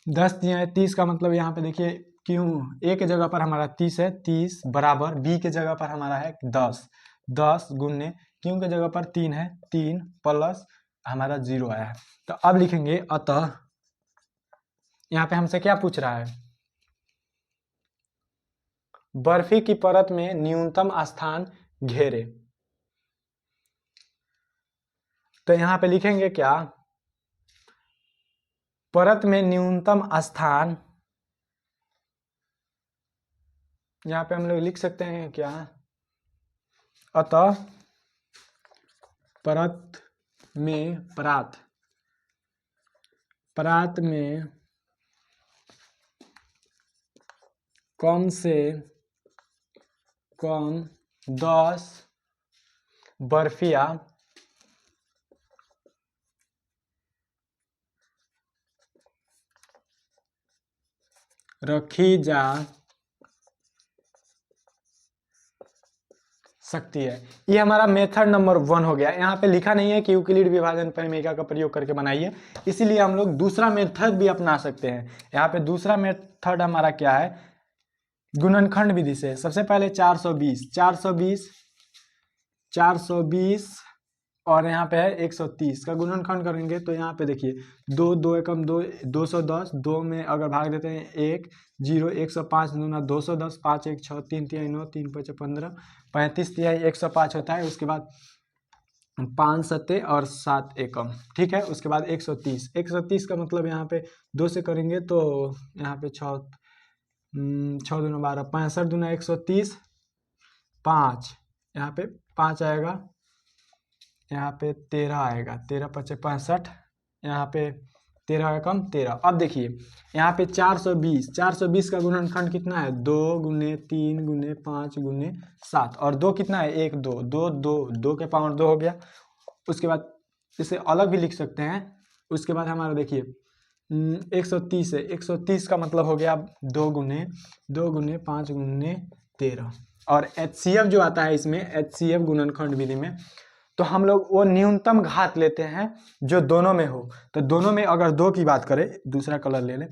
10 तिहाई 30 का मतलब यहाँ पे देखिए क्यों A के जगह पर हमारा 30 है, 30 बराबर B के जगह पर हमारा है 10, 10 गुने क्यों के जगह पर 3 है, 3 प्लस हमारा 0 आया है। तो अब लिखेंगे अतः, यहाँ पे हमसे क्या पूछ रहा है, बर्फी की परत में न्यूनतम स्थान घेरे। तो यहाँ पे लिखेंगे क्या, परत में न्यूनतम स्थान, यहाँ पे हम लोग लिख सकते हैं क्या, अतः परत में परात में कम से कम 10 बर्फिया रखी जा सकती है। ये हमारा मेथड नंबर 1 हो गया। यहाँ पे लिखा नहीं है कि यूक्लिड विभाजन परिमेय का प्रयोग करके बनाइए, इसीलिए हम लोग दूसरा मेथड भी अपना सकते हैं। यहाँ पे दूसरा मेथड हमारा क्या है, गुणनखंड विधि से। सबसे पहले 420 और यहाँ पे है 130 का गुणनखंड करेंगे, तो यहाँ पे देखिए 2 2 एकम 2 210, 2 में अगर भाग देते हैं 1 0, 105 दूना 210, 5 1 6, 3 तिहाई 9, 3 5 15, 35 तिहाई 105 होता है। उसके बाद 5 सत्ते और 7 एकम, ठीक है। उसके बाद 130 का मतलब यहाँ पे 2 से करेंगे तो यहाँ पे 6 दूना 12, 65 दूना 130, 5 यहाँ पे 5 आएगा, यहाँ पे 13 आएगा, 13 5 65, यहाँ पे 13 एकम 13। अब देखिए यहाँ पे 420 का गुणनखंड कितना है, 2 गुने 3 गुने 5 गुने 7, और 2 कितना है, 1 2 2 2 2 के पावर 2 हो गया। उसके बाद इसे अलग भी लिख सकते हैं। उसके बाद हमारा देखिए 130 है, 130 का मतलब हो गया 2 गुने 5 गुने 13, और HCF जो आता है इसमें, HCF गुणनखंड विधि में, तो हम लोग वो न्यूनतम घात लेते हैं जो दोनों में हो। तो दोनों में अगर 2 की बात करें, दूसरा कलर ले लें,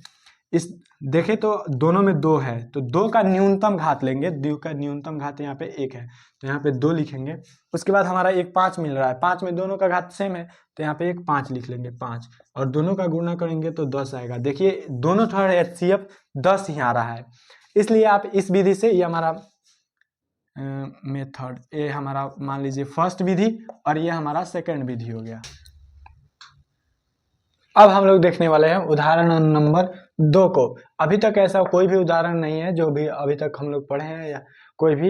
इस देखें तो दोनों में 2 है, तो 2 का न्यूनतम घात लेंगे, 2 का न्यूनतम घात यहाँ पे 1 है, तो यहाँ पे 2 लिखेंगे। उसके बाद हमारा एक 5 मिल रहा है, 5 में दोनों का घात सेम है, तो यहाँ पे एक 5 लिख लेंगे, 5, और दोनों का गुणा करेंगे तो 10 आएगा। देखिए दोनों थर्ड HCF 10 ही आ रहा है। इसलिए आप इस विधि से, ये हमारा मेथड, ये हमारा मान लीजिए फर्स्ट विधि और ये हमारा सेकंड विधि हो गया। अब हम लोग देखने वाले हैं उदाहरण नंबर 2 को। अभी तक ऐसा कोई भी उदाहरण नहीं है जो भी अभी तक हम लोग पढ़े हैं, या कोई भी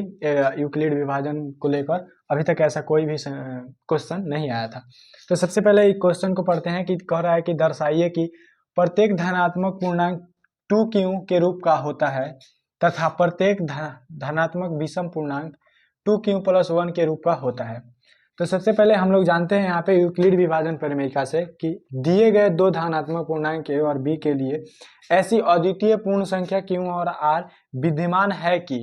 यूक्लिड विभाजन को लेकर अभी तक ऐसा कोई भी क्वेश्चन नहीं आया था। तो सबसे पहले एक क्वेश्चन को पढ़ते हैं कि कह रहा है कि दर्शाइए कि प्रत्येक धनात्मक पूर्णांक 2q के रूप का होता है तथा प्रत्येक धनात्मक विषम पूर्णांक 2q + 1 के रूप का होता है। तो सबसे पहले हम लोग जानते हैं यहाँ पे यूक्लिड विभाजन प्रमेयिका से कि दिए गए दो धनात्मक पूर्णांक a और b के लिए ऐसी अद्वितीय पूर्ण संख्या q और r विद्यमान है कि,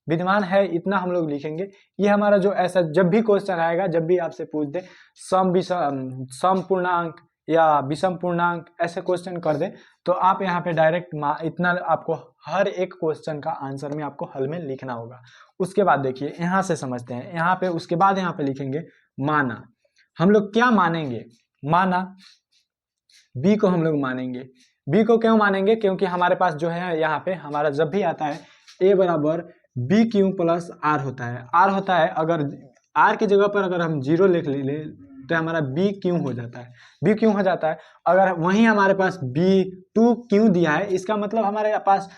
विद्यमान है इतना हम लोग लिखेंगे। ये हमारा जो ऐसा जब भी क्वेश्चन आएगा, जब भी आपसे पूछ दे सम पूर्णांक या विषम पूर्णांक ऐसे क्वेश्चन कर दे, तो आप यहाँ पे डायरेक्ट इतना आपको हर एक क्वेश्चन का आंसर में आपको हल में लिखना होगा। उसके बाद देखिए यहाँ से समझते हैं, यहाँ पे उसके बाद यहाँ पे लिखेंगे माना। हम लोग क्या मानेंगे? माना b को हम लोग मानेंगे। b को क्यों मानेंगे? क्योंकि हमारे पास जो है यहाँ पे हमारा जब भी आता है a बराबर bq + r होता है। r होता है, अगर r की जगह पर अगर हम 0 लिख ले तो हमारा b क्यों हो जाता है, b क्यों हो जाता है। अगर वहीं हमारे पास b2 क्यों दिया है, इसका मतलब हमारे पास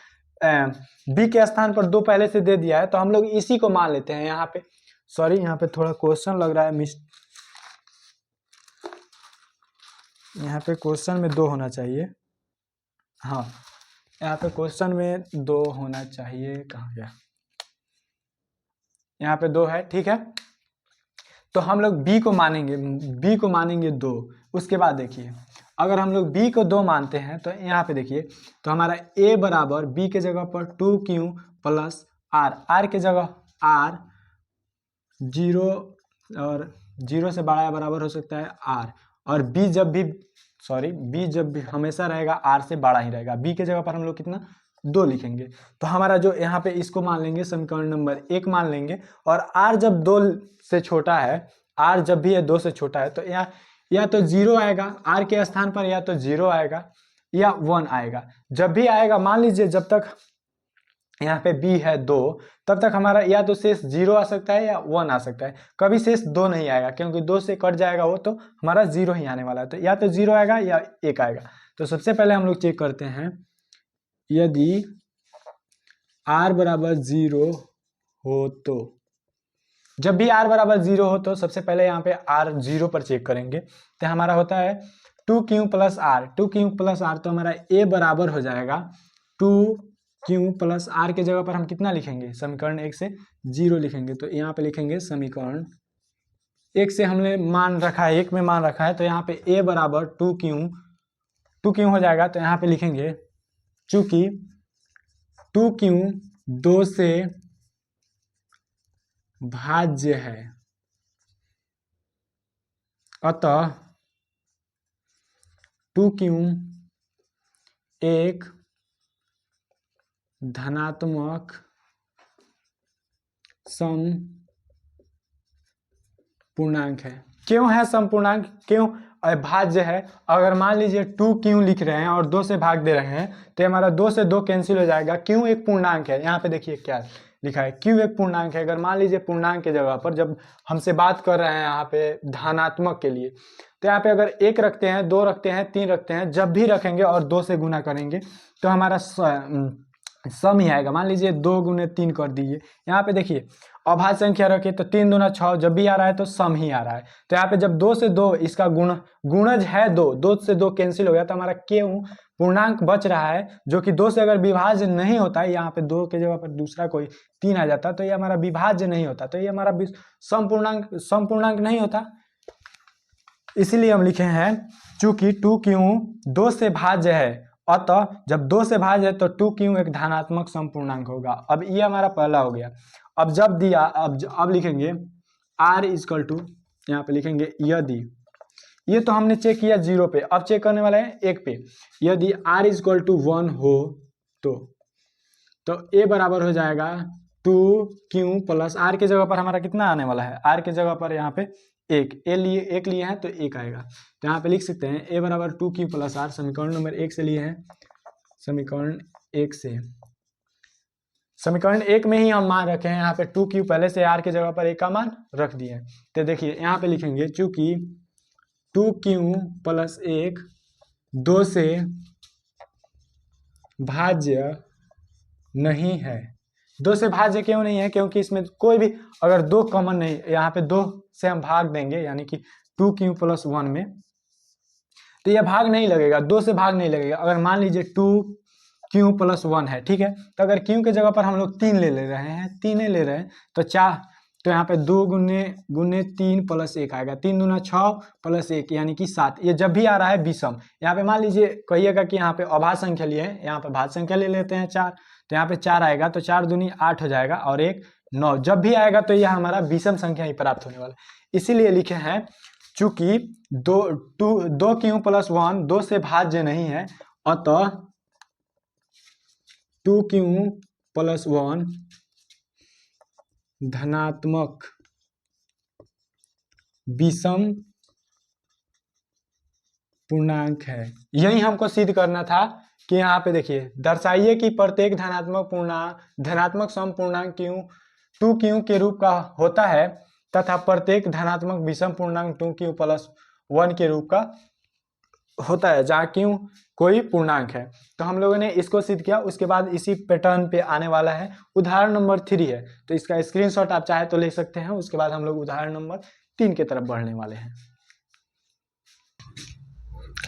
b के स्थान पर 2 पहले से दे दिया है, तो हम लोग इसी को मान लेते हैं। यहाँ पे सॉरी, यहाँ पे थोड़ा क्वेश्चन लग रहा है यहाँ पे क्वेश्चन में 2 होना चाहिए। हाँ, यहाँ पे क्वेश्चन में 2 होना चाहिए, कहाँ गया, यहाँ पे 2 है, ठीक है। तो हम लोग b को मानेंगे 2। उसके बाद देखिए, अगर हम लोग b को 2 मानते हैं तो यहाँ पे देखिए, तो हमारा a बराबर b के जगह पर 2q + r, r के जगह r 0 और 0 से बड़ा या बराबर हो सकता है r, और b जब भी हमेशा रहेगा r से बड़ा ही रहेगा। b के जगह पर हम लोग कितना 2 लिखेंगे। तो हमारा जो यहाँ पे इसको मान लेंगे समीकरण नंबर 1 मान लेंगे, और r जब 2 से छोटा है, r जब भी है 2 से छोटा है, तो यहाँ या तो 0 आएगा r के स्थान पर, या तो 0 आएगा या 1 आएगा। जब भी आएगा, मान लीजिए जब तक यहाँ पे b है 2, तब तक हमारा या तो शेष 0 आ सकता है या 1 आ सकता है। कभी शेष 2 नहीं आएगा, क्योंकि 2 से कट जाएगा वो, तो हमारा 0 ही आने वाला है। तो या तो 0 आएगा या 1 आएगा। तो सबसे पहले हम लोग चेक करते हैं, यदि r बराबर 0 हो तो, जब भी r बराबर 0 हो तो सबसे पहले यहाँ पे r 0 पर चेक करेंगे, तो हमारा होता है 2q + r, 2q + r, तो हमारा a बराबर हो जाएगा 2q + r के जगह पर हम कितना लिखेंगे, समीकरण 1 से 0 लिखेंगे। तो यहाँ पे लिखेंगे समीकरण 1 से हमने मान रखा है, 1 में मान रखा है, तो यहाँ पे a बराबर 2q हो जाएगा। तो यहाँ पे लिखेंगे चूंकि 2q 2 से भाज्य है, अतः 2q एक धनात्मक सम पूर्णांक है। क्यों है सम पूर्णांक? क्यों? भाज्य है। अगर मान लीजिए 2q लिख रहे हैं और 2 से भाग दे रहे हैं, तो हमारा 2 से 2 कैंसिल हो जाएगा। क्यों एक पूर्णांक है, यहाँ पे देखिए क्या लिखा है, क्यों एक पूर्णांक है। अगर मान लीजिए पूर्णांक के जगह पर, जब हमसे बात कर रहे हैं यहाँ पे धनात्मक के लिए, तो यहाँ पे अगर 1 रखते हैं, 2 रखते हैं, 3 रखते हैं, जब भी रखेंगे और 2 से गुना करेंगे तो हमारा सम ही आएगा। मान लीजिए 2 × 3 कर दीजिए, यहाँ पे देखिए अभाज्य संख्या रखे तो 3 दूना 6, जब भी आ रहा है तो सम ही आ रहा है। तो यहाँ पे जब 2 से 2 इसका गुणज है 2 से 2 कैंसिल हो गया, तो हमारा क्यों पूर्णांक बच रहा है, जो कि 2 से अगर विभाज्य नहीं होता है, यहाँ पे 2 के जगह पर दूसरा कोई 3 आ जाता, तो ये हमारा विभाज्य नहीं होता, तो ये हमारा सम पूर्णांक नहीं होता। इसीलिए हम लिखे हैं चूंकि 2q 2 से भाज्य है, अतः जब 2 से भाज्य है तो 2q एक धनात्मक सम पूर्णांक होगा। अब ये हमारा पहला हो गया। अब जब दिया, अब लिखेंगे r = यहाँ पे लिखेंगे यदि, ये तो हमने चेक किया 0 पे, अब चेक करने वाले हैं 1 पे। यदि r = 1 हो तो a बराबर हो जाएगा 2q + r के जगह पर हमारा कितना आने वाला है, r के जगह पर यहाँ पे 1 लिए हैं तो 1 आएगा। तो यहाँ पे लिख सकते हैं a बराबर 2q + r, समीकरण नंबर 1 से लिए हैं, समीकरण 1 से समीकरण 1 में ही हम मान रखे हैं, यहाँ पे 2q पहले से r की जगह पर a का मान रख दिए हैं। तो देखिए यहाँ पे लिखेंगे चूंकि 2q प्लस 1 2 से भाज्य नहीं है। 2 से भाज्य क्यों नहीं है? क्योंकि इसमें कोई भी अगर 2 कॉमन नहीं, यहाँ पे 2 से हम भाग देंगे यानी कि 2q प्लस 1 में, तो यह भाग नहीं लगेगा, 2 से भाग नहीं लगेगा। अगर मान लीजिए 2q प्लस 1 है, ठीक है, तो अगर q के जगह पर हम लोग 3 ले रहे हैं, 3 ले रहे हैं तो 4, तो यहाँ पे 2 गुने 3 प्लस 1 आएगा, 3 दूना 6 प्लस 1 यानी कि 7। ये जब भी आ रहा है विषम, यहाँ पे मान लीजिए कहिएगा कि यहाँ पे अभाज्य संख्या लिए हैं, यहाँ पे भाज्य संख्या ले लेते हैं 4, तो यहाँ पे 4 आएगा, तो 4 दूनी 8 हो जाएगा और 1 9। जब भी आएगा तो यह हमारा विषम संख्या ही प्राप्त होने वाला है। इसीलिए लिखे हैं चूंकि 2q प्लस 1 2 से भाज्य नहीं है, अतः 2q प्लस 1 धनात्मक विषम पूर्णांक है। यही हमको सिद्ध करना था कि यहाँ पे देखिए दर्शाइए कि प्रत्येक धनात्मक सम पूर्णांक q 2q के रूप का होता है तथा प्रत्येक धनात्मक विषम पूर्णांक 2q प्लस 1 के रूप का होता है, जहाँ q कोई पूर्णांक है। तो हम लोगों ने इसको सिद्ध किया। उसके बाद इसी पैटर्न पे आने वाला है उदाहरण नंबर 3 है, तो इसका स्क्रीनशॉट आप चाहे तो ले सकते हैं। उसके बाद हम लोग उदाहरण नंबर 3 की तरफ बढ़ने वाले हैं।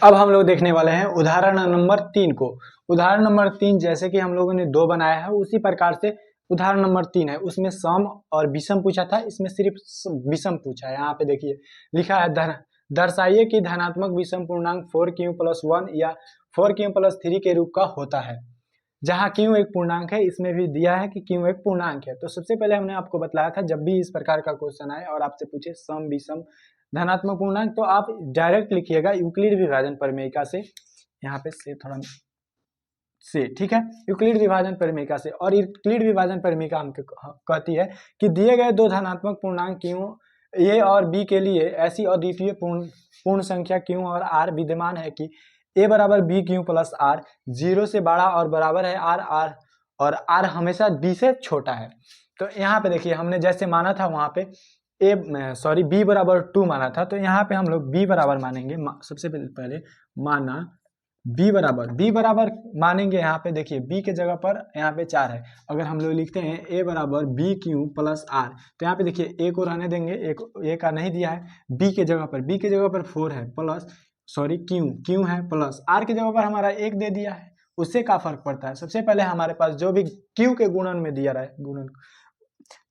अब हम लोग देखने वाले हैं उदाहरण नंबर 3 को। उदाहरण नंबर 3 जैसे कि हम लोगों ने 2 बनाया है, उसी प्रकार से उदाहरण नंबर 3 है, उसमें सम और विषम पूछा था, इसमें सिर्फ विषम पूछा है। यहाँ पे देखिए लिखा है दर्शाइए कि धनात्मक विषम पूर्णांक 4q प्लस 1 या 4q प्लस 3 के रूप का होता है, जहाँ q एक पूर्णांक है। इसमें भी दिया है कि q एक पूर्णांक है। तो सबसे पहले हमने आपको बताया था, जब भी इस प्रकार का क्वेश्चन आए और आपसे पूछे सम विषम धनात्मक पूर्णांक, तो आप डायरेक्ट लिखिएगा यूक्लिड विभाजन प्रमेयिका से, यहाँ पे से थोड़ा से, ठीक है, यूक्लिड विभाजन प्रमेयिका से। और यूक्लिड विभाजन प्रमेयिका हमको कहती है कि दिए गए दो धनात्मक पूर्णांक q a और b के लिए ऐसी अद्वितीय पूर्ण संख्या q और r विद्यमान है कि a बराबर b q प्लस r 0 से बड़ा और बराबर है r और r हमेशा b से छोटा है। तो यहाँ पे देखिए हमने जैसे माना था वहां पे b बराबर 2 माना था, तो यहाँ पे हम लोग b बराबर मानेंगे। सबसे पहले माना b बराबर मानेंगे। यहाँ पे देखिए b के जगह पर यहाँ पे 4 है। अगर हम लोग लिखते हैं a बराबर b q प्लस r, तो यहाँ पे देखिए a को रहने देंगे, a का नहीं दिया है। b के जगह पर 4 है प्लस q है प्लस r की जगह पर हमारा 1 दे दिया है। उससे क्या फर्क पड़ता है? सबसे पहले हमारे पास जो भी q के गुणन में दिया रहा है, गुणन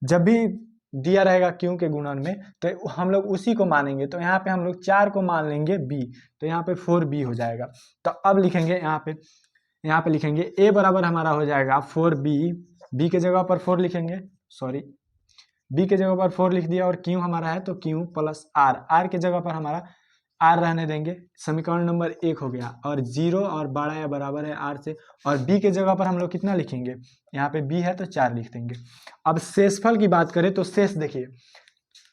जब भी दिया रहेगा q के गुणन में, तो हम लोग उसी को मानेंगे। तो यहाँ पे हम लोग 4 को मान लेंगे b, तो यहाँ पे 4b हो जाएगा। तो अब लिखेंगे यहाँ पे लिखेंगे a बराबर हमारा हो जाएगा 4b, b के जगह पर 4 लिखेंगे, b के जगह पर 4 लिख दिया, और q हमारा है तो q प्लस r के जगह पर हमारा r रहने देंगे। समीकरण नंबर 1 हो गया। और 0 और बड़ा या बराबर है r से, और b के जगह पर हम लोग कितना लिखेंगे? यहाँ पे b है तो 4 लिख देंगे। अब शेषफल की बात करें तो शेष देखिए,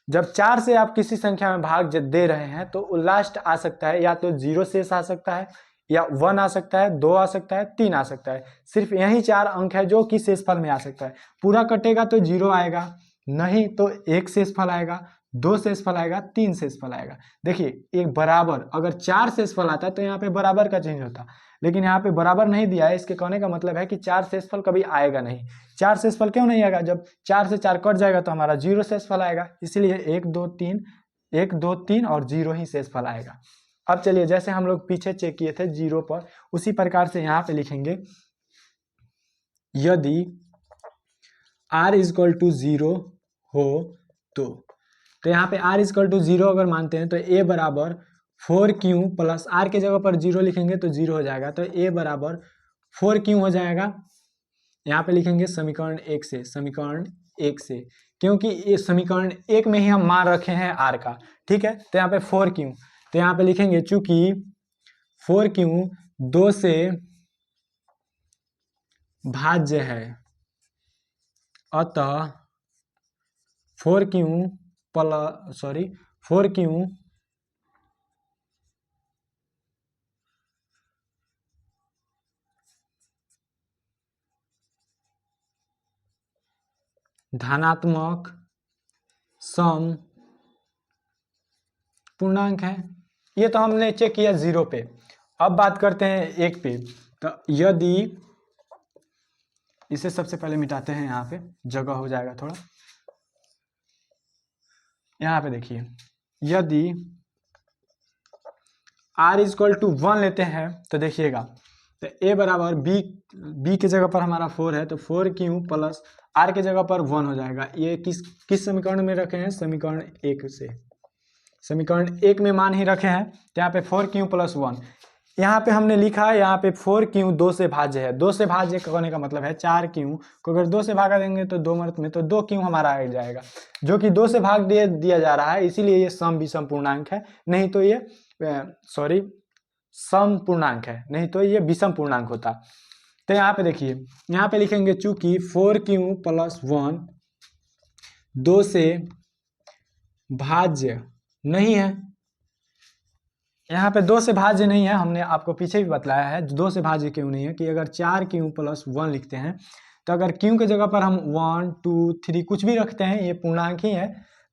जब 4 से आप किसी संख्या में भाग दे रहे हैं तो लास्ट आ सकता है या तो 0 शेष आ सकता है, या 1 आ सकता है, 2 आ सकता है, 3 आ सकता है। सिर्फ यही 4 अंक है जो कि शेषफल में आ सकता है। पूरा कटेगा तो 0 आएगा, नहीं तो 1 शेषफल आएगा, 2 शेषफल आएगा, 3 शेषफल आएगा। देखिए एक बराबर, अगर 4 शेषफल आता तो यहाँ पे बराबर का चेंज होता, लेकिन यहाँ पे बराबर नहीं दिया है। इसके कहने का मतलब है कि 4 शेषफल कभी आएगा नहीं। 4 शेषफल क्यों नहीं आएगा? जब 4 से 4 कट जाएगा तो हमारा 0 शेषफल आएगा, इसलिए 1 2 3 और 0 ही शेषफल आएगा। अब चलिए जैसे हम लोग पीछे चेक किए थे 0 पर, उसी प्रकार से यहाँ पे लिखेंगे यदि r इक्वल टू 0 हो तो यहाँ पे r इक्वल टू 0 अगर मानते हैं तो a बराबर 4q प्लस r के जगह पर 0 लिखेंगे तो 0 हो जाएगा, तो a बराबर 4q हो जाएगा। यहाँ पे लिखेंगे समीकरण 1 से, क्योंकि ये समीकरण 1 में ही हम मान रखे हैं r का, ठीक है। तो यहाँ पे 4q, तो यहाँ पे लिखेंगे चूंकि 4q 2 से भाज्य है, अतः 4q धनात्मक सम पूर्णांक है। ये तो हमने चेक किया 0 पे। अब बात करते हैं 1 पे। तो यदि इसे सबसे पहले मिटाते हैं, यहाँ पे जगह हो जाएगा थोड़ा। यहाँ पे देखिए, यदि r इक्वल टू 1 लेते हैं तो देखिएगा, तो a बराबर b के जगह पर हमारा 4 है, तो 4q प्लस r के जगह पर 1 हो जाएगा। ये किस समीकरण में रखे हैं? समीकरण 1 से। समीकरण 1 में मान ही रखे हैं, तो यहाँ पे 4q प्लस 1। यहाँ पे हमने लिखा है, यहाँ पे 4q 2 से भाज्य है। 2 से भाज्य होने का मतलब है 4q को अगर 2 से भागा देंगे तो 2 मर्त में, तो 2q हमारा आ जाएगा, जो कि 2 से भाग दिया जा रहा है, इसीलिए ये सम विषम पूर्णांक है। नहीं तो ये सम पूर्णांक है, नहीं तो ये विषम पूर्णांक होता। तो यहाँ पे देखिए, यहाँ पे लिखेंगे चूंकि 4q प्लस 1 2 से भाज्य नहीं है। यहाँ पे 2 से भाज्य नहीं है, हमने आपको पीछे भी बतलाया है 2 से भाज्य क्यों नहीं है, कि अगर 4q प्लस 1 लिखते हैं, तो अगर q के जगह पर हम 1 2 3 कुछ भी रखते हैं, ये पूर्णांक ही है,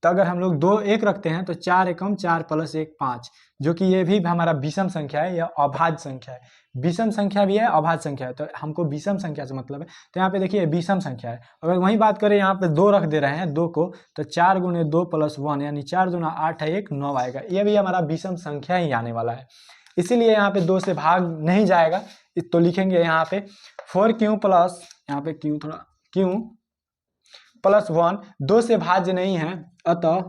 तो अगर हम लोग 2 1 रखते हैं तो 4 एकम 4 प्लस 1 5, जो कि ये भी हमारा विषम संख्या है या अभाज्य संख्या है। विषम संख्या भी है, अभाज्य संख्या है, तो हमको विषम संख्या से मतलब है। तो यहाँ पे देखिए विषम संख्या है। अगर वही बात करें, यहाँ पे 2 रख दे रहे हैं 2 को, तो 4 गुणे 2 प्लस 1 यानी 4 दूना 8 है 1 9 आएगा। ये भी हमारा विषम संख्या ही आने वाला है, इसीलिए यहाँ पे 2 से भाग नहीं जाएगा। तो लिखेंगे यहाँ पे 4q प्लस, यहाँ पे q प्लस 1 2 से भाज्य नहीं है, अतः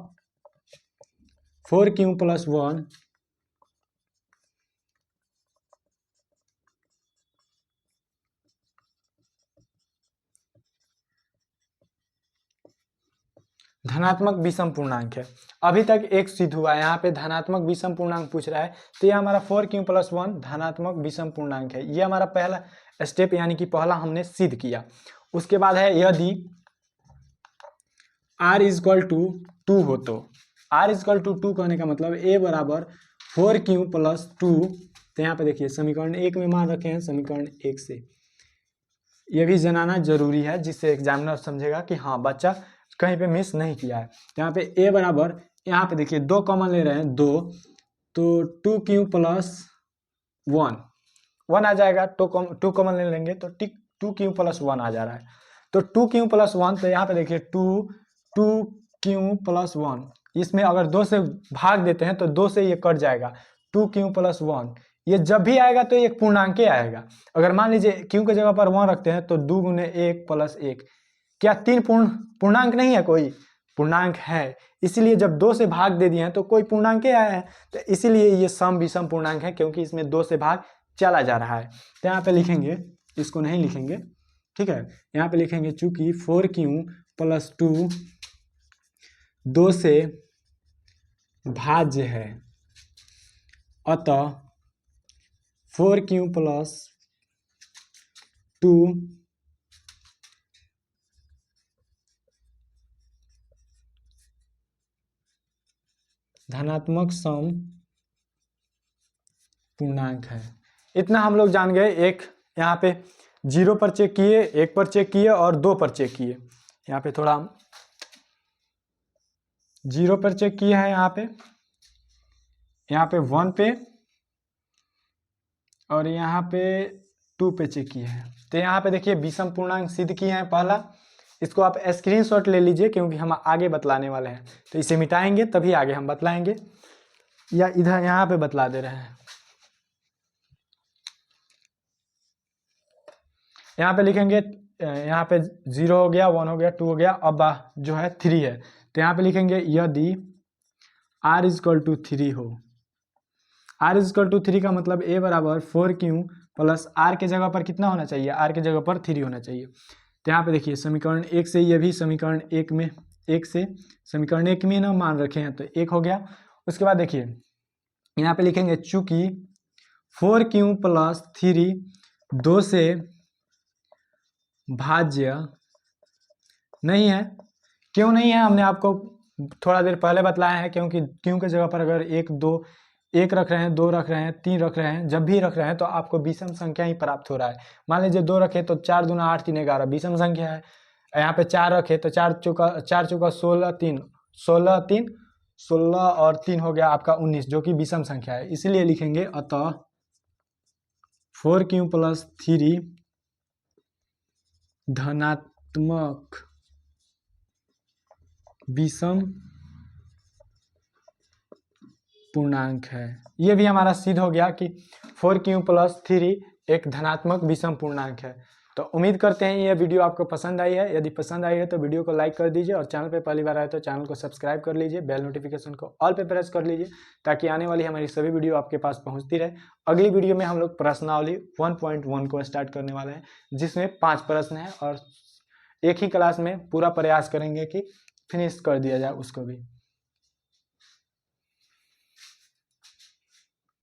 4q प्लस 1 धनात्मक विषम पूर्णांक है। अभी तक एक सिद्ध हुआ है, यहाँ पे धनात्मक विषम पूर्णांक पूछ रहा है, तो ये हमारा 4q प्लस 1 धनात्मक विषम पूर्णांक है। ये हमारा पहला स्टेप, यानी कि पहला हमने सिद्ध किया। उसके बाद है यदि r इक्वल टू 2 हो, तो r इक्वल टू 2 कहने का मतलब a बराबर 4q प्लस 2। तो यहाँ पे देखिए समीकरण 1 में मान रखे हैं, समीकरण 1 से। ये भी जानना जरूरी है, जिससे एग्जामिनर समझेगा कि हाँ बच्चा कहीं पे मिस नहीं किया है। तो यहाँ पे a बराबर, यहाँ पे देखिए 2 कॉमन ले रहे हैं 2, तो 2q प्लस 1 आ जाएगा। 2 कॉमन ले लेंगे तो 2q प्लस 1 आ जा रहा है, तो 2q प्लस 1। तो यहाँ पे देखिए 2q प्लस 1, इसमें अगर 2 से भाग देते हैं तो 2 से ये कट जाएगा। 2q प्लस 1 ये जब भी आएगा तो एक पूर्णांक आएगा। अगर मान लीजिए q के जगह पर 1 रखते हैं तो 2 गुने 1 प्लस 1, क्या 3 पूर्णांक नहीं है? कोई पूर्णांक है, इसीलिए जब 2 से भाग दे दिए हैं तो कोई पूर्णांक आया है, तो इसीलिए ये सम विषम पूर्णांक है, क्योंकि इसमें 2 से भाग चला जा रहा है। तो यहाँ पे लिखेंगे, इसको नहीं लिखेंगे, ठीक है। यहाँ पे लिखेंगे चूंकि 4q प्लस 2 2 से भाज्य है, अतः 4q प्लस 2 धनात्मक सम पूर्णांक है। इतना हम लोग जान गए। एक यहाँ पे 0 पर चेक किए, 1 पर चेक किए और 2 पर चेक किए। यहाँ पे थोड़ा 0 पर चेक किया है, यहाँ पे 1 पे और यहाँ पे 2 पे चेक किए हैं। तो यहाँ पे देखिए विषम पूर्णांक सिद्ध किए हैं पहला। इसको आप स्क्रीनशॉट ले लीजिए, क्योंकि हम आगे बतलाने वाले हैं, तो इसे मिटाएंगे तभी आगे हम बतलाएंगे, या इधर यहाँ पे बतला दे रहे हैं। यहाँ पे लिखेंगे, यहाँ पे 0 हो गया, 1 हो गया, 2 हो गया, अब जो है 3 है। तो यहाँ पे लिखेंगे यदि r इक्वल टू 3 हो। r इक्वल टू 3 का मतलब a बराबर 4q प्लस r के जगह पर कितना होना चाहिए? r के जगह पर 3 होना चाहिए। तो यहाँ पे देखिए समीकरण 1 से, ये भी समीकरण 1 में, 1 से समीकरण 1 में ना मान रखे हैं, तो 1 हो गया। उसके बाद देखिए यहाँ पे लिखेंगे चूंकि 4q प्लस 3 2 से भाज्य नहीं है। क्यों नहीं है? हमने आपको थोड़ा देर पहले बतलाया है, क्योंकि क्यों के जगह पर अगर 1 2 1 रख रहे हैं, 2 रख रहे हैं, 3 रख रहे हैं, जब भी रख रहे हैं तो आपको विषम संख्या ही प्राप्त हो रहा है। मान लीजिए 2 रखे तो 4 दूना 8 3 11 विषम संख्या है। यहाँ पे 4 रखे तो 4 चौका 16, 3 16, 3 16 और 3 हो गया आपका 19, जो कि विषम संख्या है, इसलिए लिखेंगे अतः 4 क्यू प्लस 3 धनात्मक विषम पूर्णांक है। ये भी हमारा सिद्ध हो गया कि 4 क्यू प्लस 3 एक धनात्मक विषम पूर्णांक है। तो उम्मीद करते हैं ये वीडियो आपको पसंद आई है। यदि पसंद आई है तो वीडियो को लाइक कर दीजिए और चैनल पे पहली बार आए तो चैनल को सब्सक्राइब कर लीजिए, बेल नोटिफिकेशन को ऑल पे प्रेस कर लीजिए ताकि आने वाली हमारी सभी वीडियो आपके पास पहुंचती रहे। अगली वीडियो में हम लोग प्रश्नावली 1.1 को स्टार्ट करने वाले हैं, जिसमें 5 प्रश्न हैं और एक ही क्लास में पूरा प्रयास करेंगे कि फिनिश कर दिया जाए उसको भी।